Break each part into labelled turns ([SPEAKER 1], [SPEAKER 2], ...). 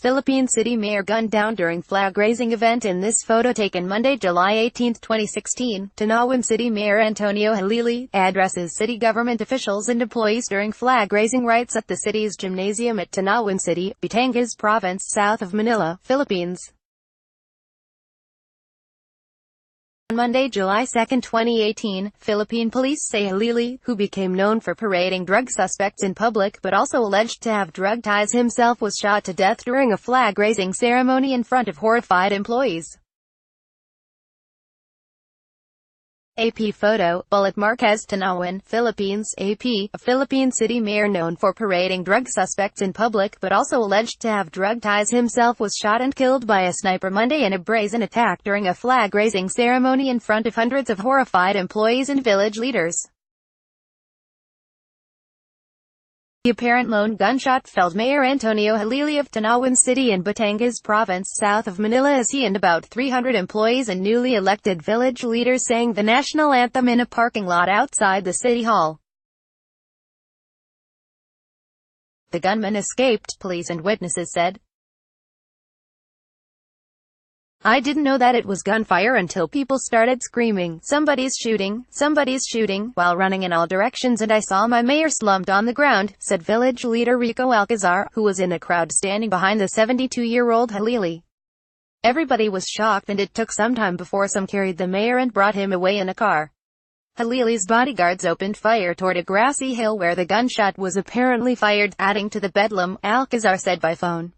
[SPEAKER 1] Philippine city mayor gunned down during flag-raising event. In this photo taken Monday, July 18, 2016, Tanawan City Mayor Antonio Halili addresses city government officials and employees during flag-raising rites at the city's gymnasium at Tanawan City, Batangas Province, south of Manila, Philippines. On Monday, July 2, 2018, Philippine police say Halili, who became known for parading drug suspects in public but also alleged to have drug ties himself, was shot to death during a flag-raising ceremony in front of horrified employees. AP photo, Bullet Marquez, Tanawan, Philippines. AP, a Philippine city mayor known for parading drug suspects in public but also alleged to have drug ties himself, was shot and killed by a sniper Monday in a brazen attack during a flag-raising ceremony in front of hundreds of horrified employees and village leaders. The apparent lone gunshot felled Mayor Antonio Halili of Tanawan City in Batangas Province, south of Manila, as he and about 300 employees and newly elected village leaders sang the national anthem in a parking lot outside the city hall. The gunman escaped, police and witnesses said. "I didn't know that it was gunfire until people started screaming, 'Somebody's shooting, somebody's shooting,' while running in all directions, and I saw my mayor slumped on the ground," said village leader Rico Alcazar, who was in a crowd standing behind the 72-year-old Halili. "Everybody was shocked, and it took some time before some carried the mayor and brought him away in a car." Halili's bodyguards opened fire toward a grassy hill where the gunshot was apparently fired, adding to the bedlam, Alcazar said by phone.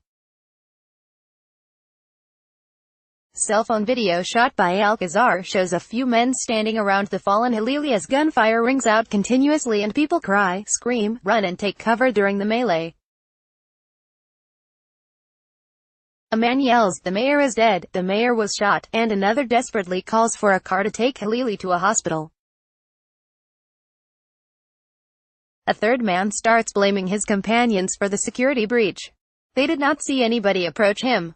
[SPEAKER 1] Cell phone video shot by Alcazar shows a few men standing around the fallen Halili as gunfire rings out continuously and people cry, scream, run and take cover during the melee. A man yells, "The mayor is dead, the mayor was shot," and another desperately calls for a car to take Halili to a hospital. A third man starts blaming his companions for the security breach. "They did not see anybody approach him.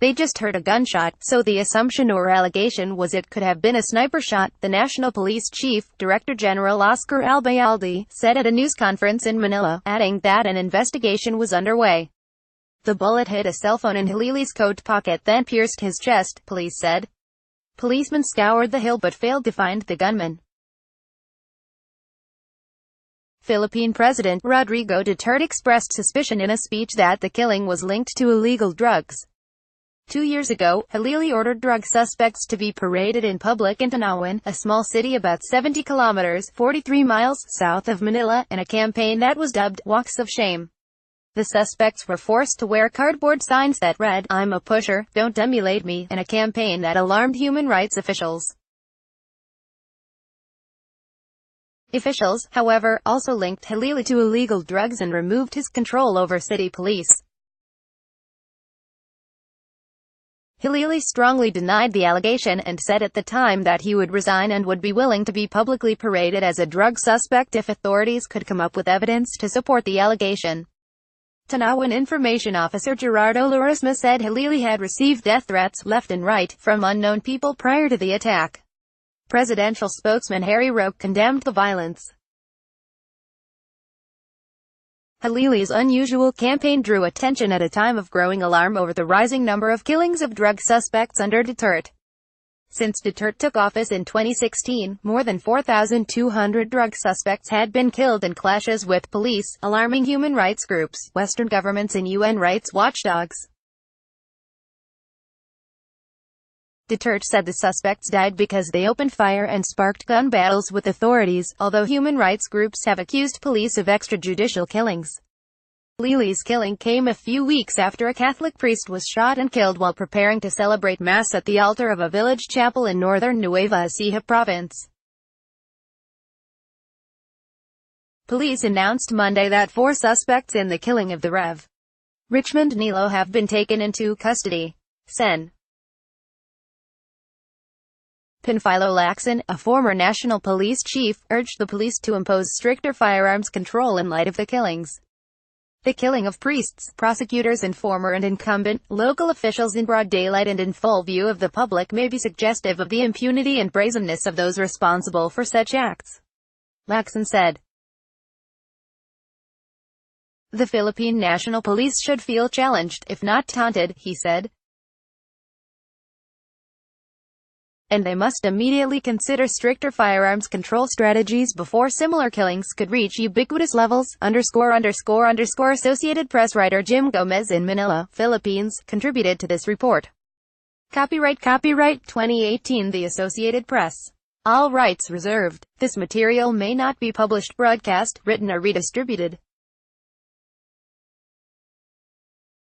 [SPEAKER 1] They just heard a gunshot," so the assumption or allegation was it could have been a sniper shot, the National Police Chief, Director General Oscar Albayalde, said at a news conference in Manila, adding that an investigation was underway. The bullet hit a cell phone in Halili's coat pocket, then pierced his chest, police said. Policemen scoured the hill but failed to find the gunman. Philippine President Rodrigo Duterte expressed suspicion in a speech that the killing was linked to illegal drugs. 2 years ago, Halili ordered drug suspects to be paraded in public in Tanawan, a small city about 70 kilometers, 43 miles, south of Manila, in a campaign that was dubbed, Walks of Shame. The suspects were forced to wear cardboard signs that read, "I'm a pusher, don't emulate me," in a campaign that alarmed human rights officials. Officials, however, also linked Halili to illegal drugs and removed his control over city police. Halili strongly denied the allegation and said at the time that he would resign and would be willing to be publicly paraded as a drug suspect if authorities could come up with evidence to support the allegation. Tanawan Information Officer Gerardo Larisma said Halili had received death threats, left and right, from unknown people prior to the attack. Presidential spokesman Harry Roque condemned the violence. Halili's unusual campaign drew attention at a time of growing alarm over the rising number of killings of drug suspects under Duterte. Since Duterte took office in 2016, more than 4,200 drug suspects had been killed in clashes with police, alarming human rights groups, Western governments and UN rights watchdogs. Duterte said the suspects died because they opened fire and sparked gun battles with authorities, although human rights groups have accused police of extrajudicial killings. Halili's killing came a few weeks after a Catholic priest was shot and killed while preparing to celebrate Mass at the altar of a village chapel in northern Nueva Ecija province. Police announced Monday that 4 suspects in the killing of the Rev. Richmond Nilo have been taken into custody. Sen. Panfilo Lacson, a former national police chief, urged the police to impose stricter firearms control in light of the killings. The killing of priests, prosecutors and former and incumbent, local officials in broad daylight and in full view of the public may be suggestive of the impunity and brazenness of those responsible for such acts, Lacson said. The Philippine National Police should feel challenged, if not taunted, he said. And they must immediately consider stricter firearms control strategies before similar killings could reach ubiquitous levels. Associated Press writer Jim Gomez in Manila, Philippines, contributed to this report. Copyright 2018 The Associated Press. All rights reserved. This material may not be published, broadcast, written or redistributed.